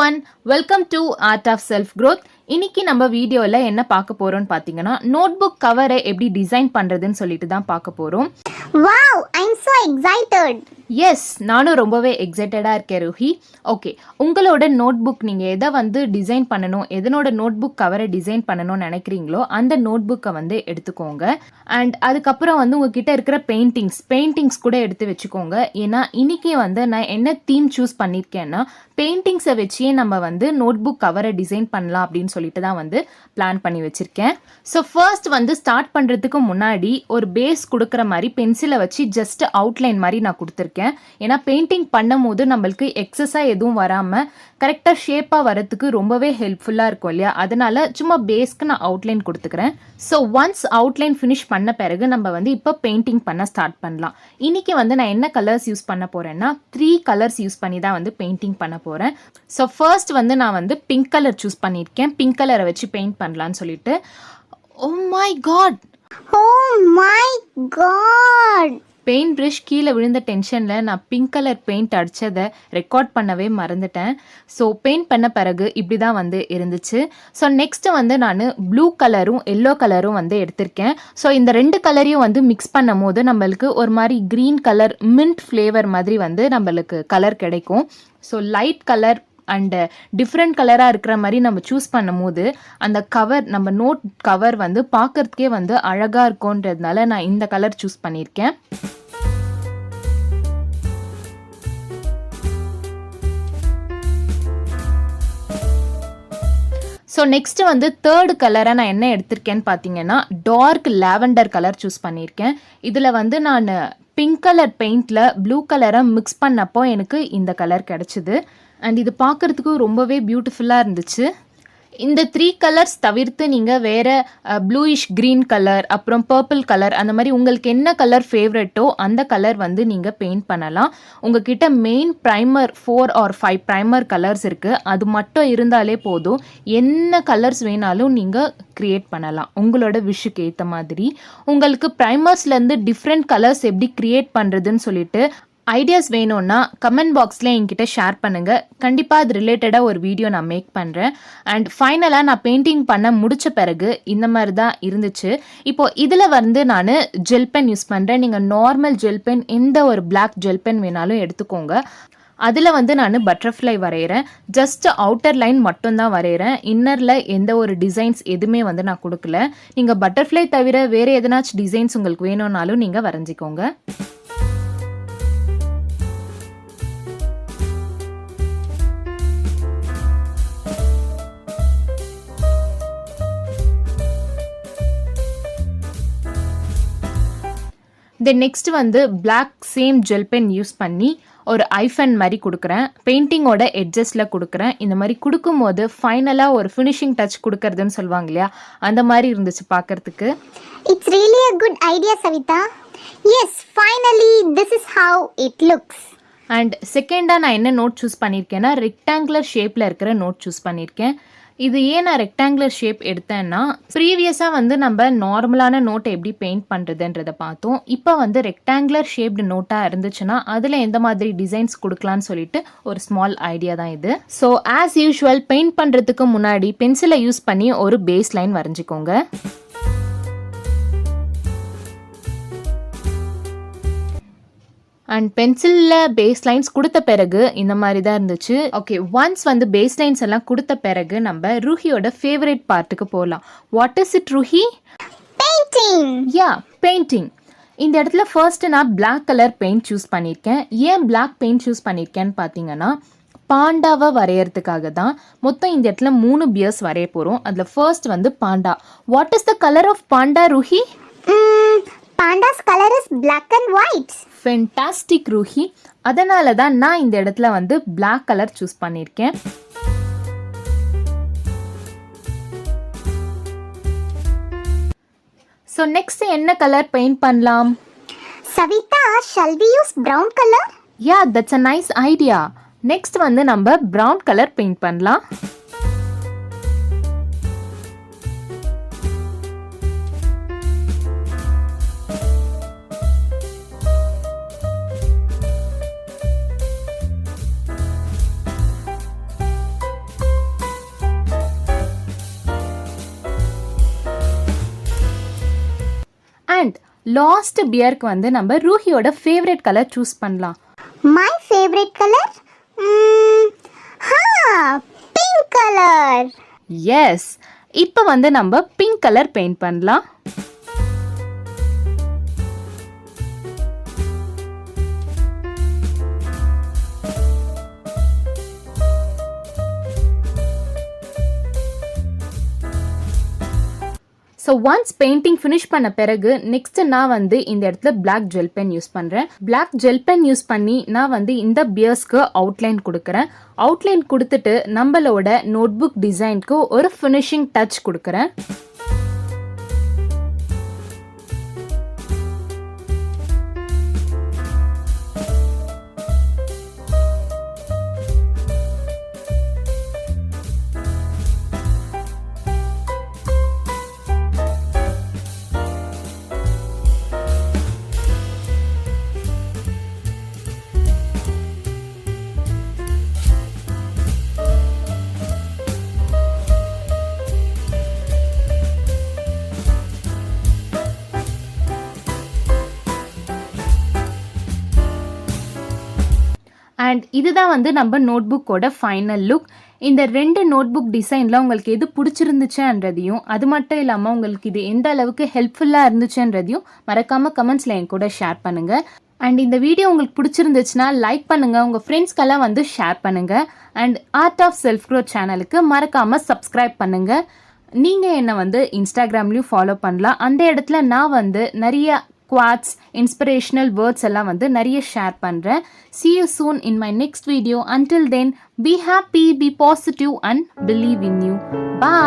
everyone, welcome to Art of Self Growth. இன்னைக்கு நம்ம வீடியோல என்ன பார்க்க போறோம்னு பாத்தீங்கன்னா நோட்புக் கவரை எப்படி டிசைன் பண்றதுன்னு சொல்லிட்டு தான் பார்க்க போறோம். Wow, I'm so excited. S, நானும் ரொம்பவே எக்ஸைட்டடாக இருக்கேன் ருஹி. ஓகே, உங்களோட நோட்புக் நீங்கள் எதை வந்து டிசைன் பண்ணணும், எதனோட நோட்புக் கவரை டிசைன் பண்ணணும்னு நினைக்கிறீங்களோ அந்த நோட்புக்கை வந்து எடுத்துக்கோங்க. அண்ட் அதுக்கப்புறம் வந்து உங்ககிட்ட இருக்கிற பெயிண்டிங்ஸ் கூட எடுத்து வச்சுக்கோங்க. ஏன்னா இன்னைக்கு வந்து நான் என்ன தீம் சூஸ் பண்ணியிருக்கேன்னா பெயிண்டிங்ஸை வச்சே நம்ம வந்து நோட்புக் கவரை டிசைன் பண்ணலாம் அப்படின்னு சொல்லிட்டு தான் வந்து பிளான் பண்ணி வச்சுருக்கேன். ஸோ ஃபர்ஸ்ட் வந்து ஸ்டார்ட் பண்ணுறதுக்கு முன்னாடி ஒரு பேஸ் கொடுக்குற மாதிரி பென்சிலை வச்சு ஜஸ்ட் அவுட்லைன் மாதிரி நான் கொடுத்துருக்கேன். ஏன்னா பெயிண்டிங் பண்ணும் போது நம்மளுக்கு எக்ஸஸாக எதுவும் வராமல் கரெக்டாக ஷேப்பாக வரத்துக்கு ரொம்பவே ஹெல்ப்ஃபுல்லாக இருக்கும் இல்லையா, அதனால சும்மா பேஸ்க்கு நான் அவுட்லைன் கொடுத்துக்கிறேன். ஸோ ஒன்ஸ் அவுட்லைன் ஃபினிஷ் பண்ண பிறகு நம்ம வந்து இப்போ பெயிண்டிங் பண்ண ஸ்டார்ட் பண்ணலாம். இன்னைக்கு வந்து நான் என்ன கலர்ஸ் யூஸ் பண்ண போகிறேன்னா 3 கலர்ஸ் யூஸ் பண்ணி தான் வந்து பெயிண்டிங் பண்ண போகிறேன். ஸோ ஃபர்ஸ்ட் வந்து நான் வந்து பிங்க் கலர் சூஸ் பண்ணியிருக்கேன். பிங்க் கலரை வச்சு பெயிண்ட் பண்ணலான்னு சொல்லிட்டு. Oh my god, Oh my god. Paint brush கீழே விழுந்த டென்ஷனில் நான் பிங்க் கலர் பெயிண்ட் அடித்ததை ரெக்கார்ட் பண்ணவே மறந்துட்டேன். ஸோ பெயிண்ட் பண்ண பிறகு இப்படி தான் வந்து இருந்துச்சு. ஸோ நெக்ஸ்ட்டு வந்து நான் ப்ளூ கலரும் எல்லோ கலரும் வந்து எடுத்திருக்கேன். ஸோ இந்த 2 கலரையும் வந்து மிக்ஸ் பண்ணும் போது நம்மளுக்கு ஒரு மாதிரி க்ரீன் கலர் மின்ட் ஃப்ளேவர் மாதிரி வந்து நம்மளுக்கு கலர் கிடைக்கும். So light colour and different கலராக இருக்கிற மாதிரி நம்ம சூஸ் பண்ணும் போது அந்த கவர், நம்ம நோட் கவர் வந்து பார்க்கறதுக்கே வந்து அழகாக இருக்கும்ன்றதுனால நான் இந்த கலர் சூஸ் பண்ணியிருக்கேன். ஸோ நெக்ஸ்ட் வந்து தேர்டு கலரை நான் என்ன எடுத்திருக்கேன்னு பார்த்தீங்கன்னா டார்க் லாவெண்டர் கலர் சூஸ் பண்ணியிருக்கேன். இதில் வந்து நான் பிங்க் கலர் பெயிண்டில் ப்ளூ கலரை மிக்ஸ் பண்ணப்போ எனக்கு இந்த கலர் கிடச்சிது. அண்ட் இது பார்க்குறதுக்கு ரொம்பவே பியூட்டிஃபுல்லாக இருந்துச்சு. இந்த 3 கலர்ஸ் தவிர்த்து நீங்கள் வேறு ப்ளூயிஷ் க்ரீன் கலர், அப்புறம் பர்பிள் கலர், அந்த மாதிரி உங்களுக்கு என்ன கலர் ஃபேவரெட்டோ அந்த கலர் வந்து நீங்கள் பெயிண்ட் பண்ணலாம். உங்ககிட்ட main primer 4 or 5 primer colours இருக்குது, அது மட்டும் இருந்தாலே போதும். என்ன கலர்ஸ் வேணாலும் நீங்கள் க்ரியேட் பண்ணலாம் உங்களோட விஷுக்கு ஏற்ற மாதிரி. உங்களுக்கு ப்ரைமர்ஸ்லேருந்து டிஃப்ரெண்ட் கலர்ஸ் எப்படி க்ரியேட் பண்ணுறதுன்னு சொல்லிட்டு ஐடியாஸ் வேணும்னா கமெண்ட் பாக்ஸில் என்கிட்ட ஷேர் பண்ணுங்கள். கண்டிப்பாக அது ரிலேட்டடாக ஒரு வீடியோ நான் மேக் பண்ணுறேன். அண்ட் ஃபைனலாக நான் பெயிண்டிங் பண்ண முடித்த பிறகு இந்த மாதிரி தான் இருந்துச்சு. இப்போது இதில் வந்து நான் ஜெல் பென் யூஸ் பண்ணுறேன். நீங்கள் நார்மல் ஜெல் பென், எந்த ஒரு பிளாக் ஜெல் பென் வேணாலும் எடுத்துக்கோங்க. அதில் வந்து நான் பட்டர்ஃப்ளை வரைகிறேன். ஜஸ்ட் அவுட்டர் லைன் மட்டும்தான் வரைகிறேன். இன்னரில் எந்த ஒரு டிசைன்ஸ் எதுவுமே வந்து நான் கொடுக்கல. நீங்கள் பட்டர்ஃப்ளை தவிர வேறு எதனாச்சும் டிசைன்ஸ் உங்களுக்கு வேணும்னாலும் நீங்கள் வரைஞ்சிக்கோங்க. தென் நெக்ஸ்ட் வந்து black same gel pen use பண்ணி ஒரு ஐஃபன் மாதிரி கொடுக்குறேன். பெயிண்டிங்கோட எட்ஜஸில் கொடுக்குறேன். இந்த மாதிரி கொடுக்கும்போது ஃபைனலாக ஒரு ஃபினிஷிங் டச் கொடுக்கறதுன்னு சொல்லுவாங்க இல்லையா, அந்த மாதிரி இருந்துச்சு பார்க்கறதுக்கு. It's really a good idea, Savita. Yes, finally this is how it looks. And செகண்டாக நான் என்ன நோட் சூஸ் பண்ணியிருக்கேன்னா ரெக்டாங்குலர் ஷேப்பில் இருக்கிற நோட் சூஸ் பண்ணியிருக்கேன். இது ஏன் நான் ரெக்டாங்குலர் ஷேப் எடுத்தேன்னா ப்ரீவியஸாக வந்து நம்ம நார்மலான நோட்டை எப்படி பெயிண்ட் பண்ணுறதுன்றதை பார்த்தோம். இப்போ வந்து ரெக்டாங்குலர் ஷேப்டு நோட்டாக இருந்துச்சுன்னா அதில் எந்த மாதிரி டிசைன்ஸ் கொடுக்கலான்னு சொல்லிட்டு ஒரு ஸ்மால் ஐடியா தான் இது. ஸோ ஆஸ் யூஷுவல் பெயிண்ட் பண்ணுறதுக்கு முன்னாடி பென்சிலை யூஸ் பண்ணி ஒரு பேஸ் லைன் வரைஞ்சிக்கோங்க. அண்ட் பென்சிலில் பேஸ் லைன்ஸ் கொடுத்த பிறகு இந்த மாதிரி தான் இருந்துச்சு. ஓகே, ஒன்ஸ் வந்து பேஸ் லைன்ஸ் எல்லாம் கொடுத்த பிறகு நம்ம ரூஹியோட ஃபேவரட் பார்ட்டுக்கு போகலாம். What is it Ruhi? Painting. Yeah, painting. இந்த இடத்துல ஃபர்ஸ்ட்டு நான் பிளாக் கலர் பெயிண்ட் சூஸ் பண்ணியிருக்கேன். ஏன் பிளாக் பெயிண்ட் சூஸ் பண்ணியிருக்கேன்னு பார்த்தீங்கன்னா பாண்டாவை வரையறதுக்காக தான். மொத்தம் இந்த இடத்துல 3 பியர்ஸ் வரைய போகிறோம். அதில் ஃபர்ஸ்ட் வந்து panda. What is the colour of panda Ruhi? Panda's color is black and white. Fantastic Ruhi. அதனால தான் நான் இந்த இடத்துல வந்து பிளாக் கலர் சூஸ் பண்ணியிருக்கேன். ஸோ நெக்ஸ்ட் என்ன கலர் பெயிண்ட் பண்ணலாம்? Savita, shall we use brown color? Yeah, that's a nice idea. Next வந்து நம்ம ப்ரௌன் கலர் பெயிண்ட் பண்ணலாம். அண்ட் லாஸ்ட் பியருக்கு வந்து நம்ம ரூஹியோட ஃபேவரட் கலர் சூஸ் பண்ணலாம். My favorite color? Pink color. S, இப்போ வந்து நம்ம பிங்க் கலர் பெயிண்ட் பண்ணலாம். ஸோ ஒன்ஸ் பெயிண்டிங் ஃபினிஷ் பண்ண பிறகு நெக்ஸ்ட் நான் வந்து இந்த இடத்துல பிளாக் ஜெல் பென் யூஸ் பண்ணுறேன். பிளாக் ஜெல் பென் யூஸ் பண்ணி நான் வந்து இந்த பியர்ஸ்க்கு அவுட்லைன் கொடுக்குறேன். அவுட்லைன் கொடுத்துட்டு நம்மளோட நோட்புக் டிசைனுக்கு ஒரு ஃபினிஷிங் டச் கொடுக்குறேன். அண்ட் இதுதான் வந்து நம்ம நோட்புக்கோட ஃபைனல் லுக். இந்த 2 நோட்புக் டிசைனில் உங்களுக்கு எது பிடிச்சிருந்துச்சுன்றதையும், அது மட்டும் இல்லாமல் உங்களுக்கு இது எந்த அளவுக்கு ஹெல்ப்ஃபுல்லாக இருந்துச்சுன்றதையும் மறக்காமல் கமெண்ட்ஸில் என் கூட ஷேர் பண்ணுங்கள். அண்ட் இந்த வீடியோ உங்களுக்கு பிடிச்சிருந்துச்சுன்னா லைக் பண்ணுங்கள், உங்கள் ஃப்ரெண்ட்ஸ்க்கெல்லாம் வந்து ஷேர் பண்ணுங்கள். And art of self growth சேனலுக்கு மறக்காமல் சப்ஸ்கிரைப் பண்ணுங்கள். நீங்கள் என்னை வந்து இன்ஸ்டாகிராம்லேயும் ஃபாலோ பண்ணலாம். அந்த இடத்துல நான் வந்து நிறைய quotes, inspirational words எல்லாம் வந்து நிறைய ஷேர் பண்ணுறேன். See you soon in my next video. Until then, be happy, be positive and believe in you. Bye.